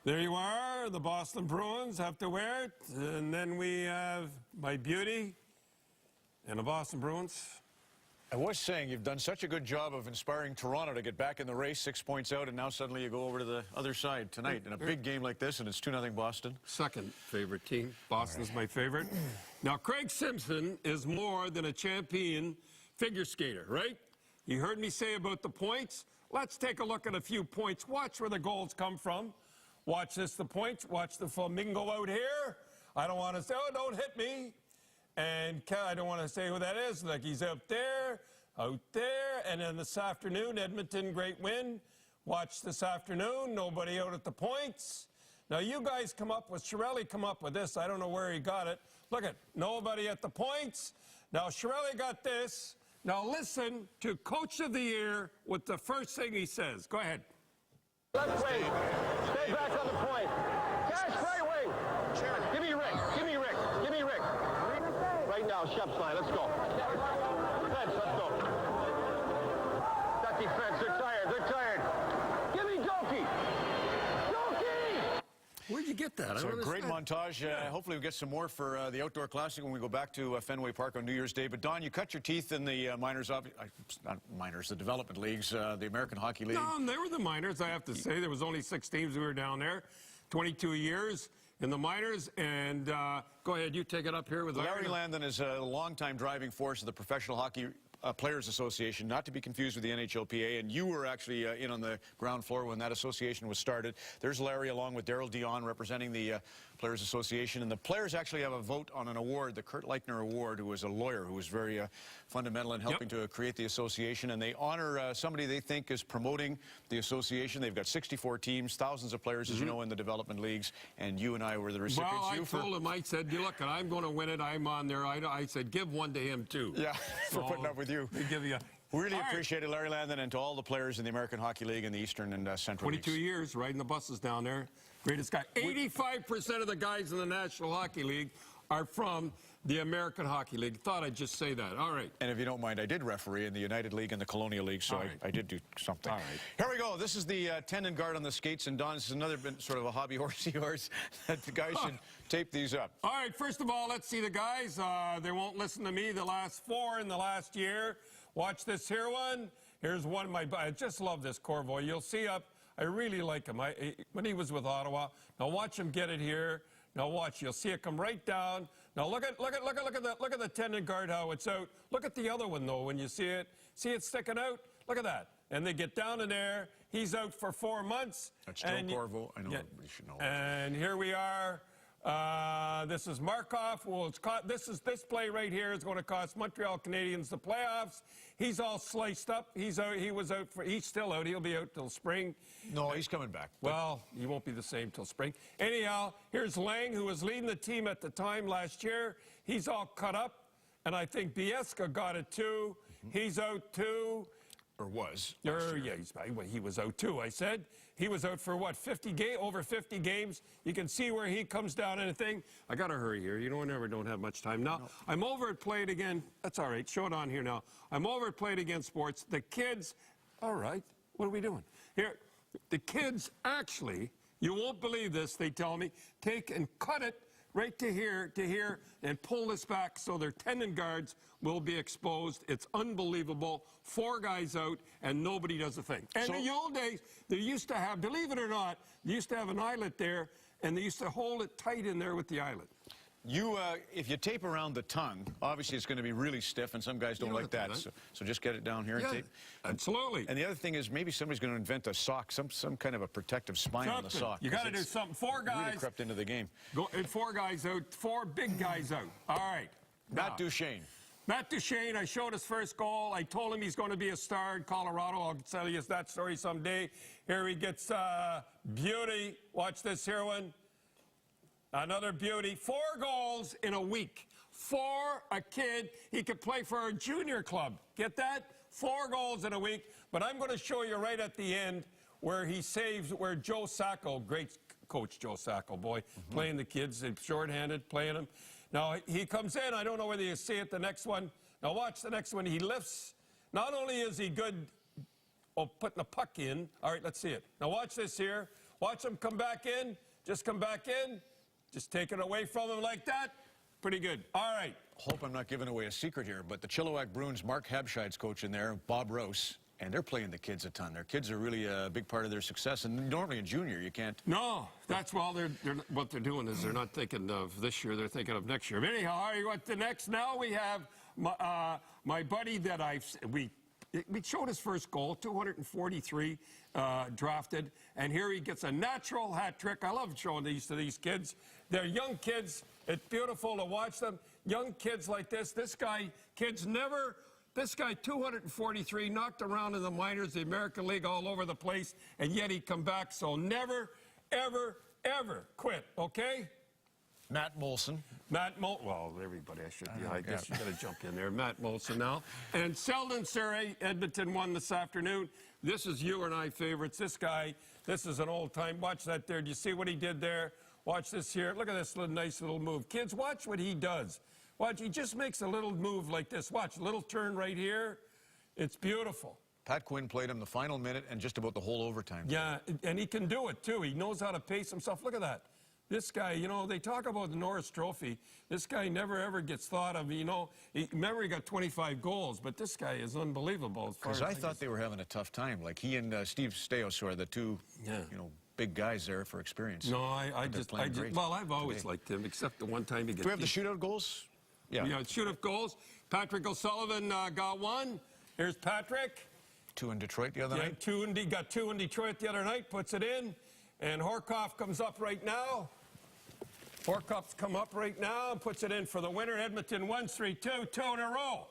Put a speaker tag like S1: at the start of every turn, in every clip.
S1: There you are. The Boston Bruins have to wear it. And then we have my beauty and the Boston Bruins.
S2: I was saying you've done such a good job of inspiring Toronto to get back in the race, 6 points out, and now suddenly you go over to the other side tonight in a big game like this, and it's 2-0 Boston. Second
S1: favorite team. Boston's my favorite. Now, Craig Simpson is more than a champion figure skater, right? You heard me say about the points. Let's take a look at a few points. Watch where the goals come from. Watch this, the points. Watch the flamingo out here. I don't want to say, oh, don't hit me. And I don't want to say who that is. Like he's out there. And then this afternoon, Edmonton, great win. Watch this afternoon, nobody out at the points. Now you guys come up with, Chiarelli come up with this. I don't know where he got it. Look at, nobody at the points. Now Chiarelli got this. Now listen to Coach of the Year with the first thing he says. Go ahead.
S3: Let's wait. Stay back on the point. Cash, right wing. Give me Rick. Give me Rick. Give me Rick. Right now, Shep's line. Let's go. Defense, let's go. That defense, they're tired. They're tired. Give me Doki. Doki!
S1: Where'd you get that?
S2: It's a great montage. Hopefully we'll get some more for the Outdoor Classic when we go back to Fenway Park on New Year's Day. But, Don, you cut your teeth in the minors, not minors, the development leagues, the American Hockey League.
S1: No, they were the minors, I have to say. There was only 6 teams who were down there. 22 years in the minors. And go ahead, you take it up here with
S2: Larry Landon is a longtime driving force of the Professional Hockey Players Association, not to be confused with the NHLPA, and you were actually in on the ground floor when that association was started. There's Larry along with Daryl Dion representing the Players Association, and the players actually have a vote on an award, the Kurt Leichner Award, who was a lawyer who was very fundamental in helping to create the association, and they honor somebody they think is promoting the association. They've got 64 teams, thousands of players, as you know, in the development leagues, and you and I were the recipients.
S1: Well, I told him, I said, look, I'm going to win it. I'm on there. I said, give one to him, too.
S2: Yeah, for putting up with you.
S1: We give you
S2: we really appreciate it, Larry Landon, and to all the players in the American Hockey League and the Eastern and Central
S1: 22
S2: leagues.
S1: years riding the buses down there. Greatest guy. 85% of the guys in the National Hockey League are from the American Hockey League. Thought I'd just say that. All right.
S2: And if you don't mind, I did referee in the United League and the Colonial League, so I did do something.
S1: All right.
S2: Here we go. This is the tendon guard on the skates, and Don, this is another sort of a hobby horse of yours that the guys should tape these up.
S1: All right. First of all, let's see the guys. They won't listen to me. The last 4 in the last year. Watch this here one. Here's one of my, I just love this Corvoy. You'll see up, I really like him. When he was with Ottawa. Now watch him get it here. Now watch, you'll see it come right down. Now look at the tendon guard, how it's out. Look at the other one though, when you see it sticking out. Look at that. And they get down in there. He's out for 4 months.
S2: That's Joe Corvo. I know everybody should know.
S1: And here we are. This is Markov. Well, this play right here is going to cost Montreal Canadiens the playoffs. He's all sliced up. He's out. He was out for. He's still out. He'll be out till spring.
S2: No, he's coming back.
S1: Well, he won't be the same till spring. Anyhow, here's Lang, who was leading the team at the time last year. He's all cut up, and I think Bielska got it too. He's out too.
S2: Or was.
S1: Yeah, he was out too, I said. He was out for what, over 50 games. You can see where he comes down and a thing. I got to hurry here. You know, I never don't have much time. Now, no. I'm over at Play It Again. That's all right. Show it on here now. I'm over at Play It Again Sports. The kids, all right, what are we doing? Here, the kids actually, you won't believe this, they tell me, take and cut it right to here, and pull this back so their tendon guards will be exposed. It's unbelievable. 4 guys out, and nobody does a thing. And in the old days, they used to have, believe it or not, they used to have an eyelet there, and they used to hold it tight in there with the eyelet.
S2: You, if you tape around the tongue, obviously it's going to be really stiff, and some guys don't like that. So just get it down here and tape.
S1: Absolutely.
S2: And the other thing is maybe somebody's going to invent a sock, some kind of a protective spine on the sock.
S1: You got to do something. 4 guys.
S2: Really crept into the game.
S1: 4 guys out. 4 big guys out. All right.
S2: Matt Duchene.
S1: Matt Duchene, I showed his first goal. I told him he's going to be a star in Colorado. I'll tell you that story someday. Here he gets beauty. Watch this here one. Another beauty. 4 goals in a week. For a kid, he could play for a junior club. Get that? 4 goals in a week. But I'm going to show you right at the end where he saves, where Joe Sacco, great coach Joe Sacco, boy, playing the kids, short-handed, playing them. Now, he comes in. I don't know whether you see it, the next one. Now, watch the next one. He lifts. Not only is he good putting the puck in. All right, let's see it. Now, watch this here. Watch him come back in. Just come back in. Just take it away from him like that. Pretty good. All right.
S2: Hope I'm not giving away a secret here, but the Chilliwack Bruins, Mark Habscheid's coach in there, Bob Rose, and they're playing the kids a ton. Their kids are really a big part of their success, and normally in junior you can't.
S1: No, that's well. What they're doing is they're not thinking of this year. They're thinking of next year. But anyhow, all right, what the next? Now we have my buddy that we showed his first goal, 243 drafted, and here he gets a natural hat trick. I love showing these to these kids. They're young kids. It's beautiful to watch them. Young kids like this. This guy, 243, knocked around in the minors, the American League, all over the place, and yet he come back. So never, ever, ever quit, okay?
S2: Matt Molson.
S1: Well, everybody, I guess you got to jump in there. Matt Molson now. And Selden Surrey, Edmonton won this afternoon. This is you and I favorites. This guy, this is an old time. Watch that there. Do you see what he did there? Watch this here. Look at this nice little move. Kids, watch what he does. Watch, he just makes a little move like this. Watch, a little turn right here. It's beautiful.
S2: Pat Quinn played him the final minute and just about the whole overtime.
S1: Yeah, and he can do it, too. He knows how to pace himself. Look at that. This guy, you know, they talk about the Norris Trophy. This guy never, ever gets thought of, you know. Remember, he got 25 goals, but this guy is unbelievable.
S2: Because I thought they were having a tough time. Like he and Steve Stais, who are the two, you know, big guys there for experience.
S1: No, well, I've always liked him, except the one time he got.
S2: Do we have the shootout goals?
S1: Yeah, shootout goals. Patrick O'Sullivan got one. Here's Patrick.
S2: 2 in Detroit the other night.
S1: Got 2 in Detroit the other night, puts it in. And Horkoff comes up right now. Horkoff's come up right now and puts it in for the winner. Edmonton 1-3-2, 2 in a row.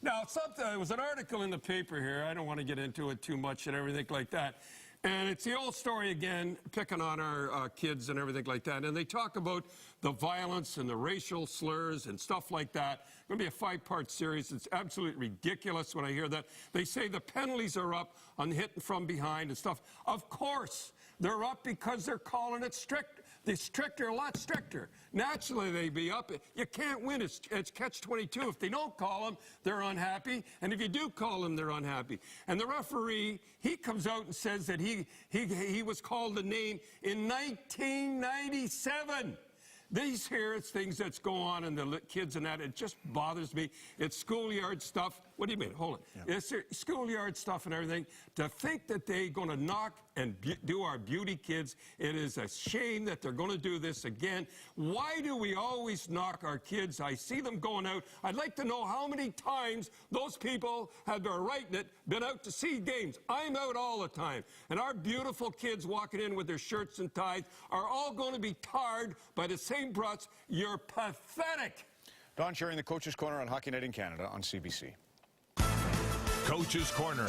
S1: Now, there was an article in the paper here. I don't want to get into it too much and everything like that. And it's the old story again, picking on our kids and everything like that. And they talk about the violence and the racial slurs and stuff like that. It's going to be a 5-part series. It's absolutely ridiculous when I hear that. They say the penalties are up on hitting from behind and stuff. Of course, they're up because they're calling it strict. They're stricter, a lot stricter. Naturally, they'd be up. You can't win. It's catch-22. If they don't call them, they're unhappy. And if you do call them, they're unhappy. And the referee, he comes out and says that he was called a name in 1997. These here is things that's going on in the kids and that. It just bothers me. It's schoolyard stuff. What do you mean? Hold it. Yeah. It's schoolyard stuff and everything. To think that they're going to knock and do our beauty kids, it is a shame that they're going to do this again. Why do we always knock our kids? I see them going out. I'd like to know how many times those people have been writing it, been out to see games. I'm out all the time. And our beautiful kids walking in with their shirts and ties are all going to be tarred by the same brush. You're pathetic.
S2: Don sharing the Coach's Corner on Hockey Night in Canada on CBC.
S4: Coach's Corner.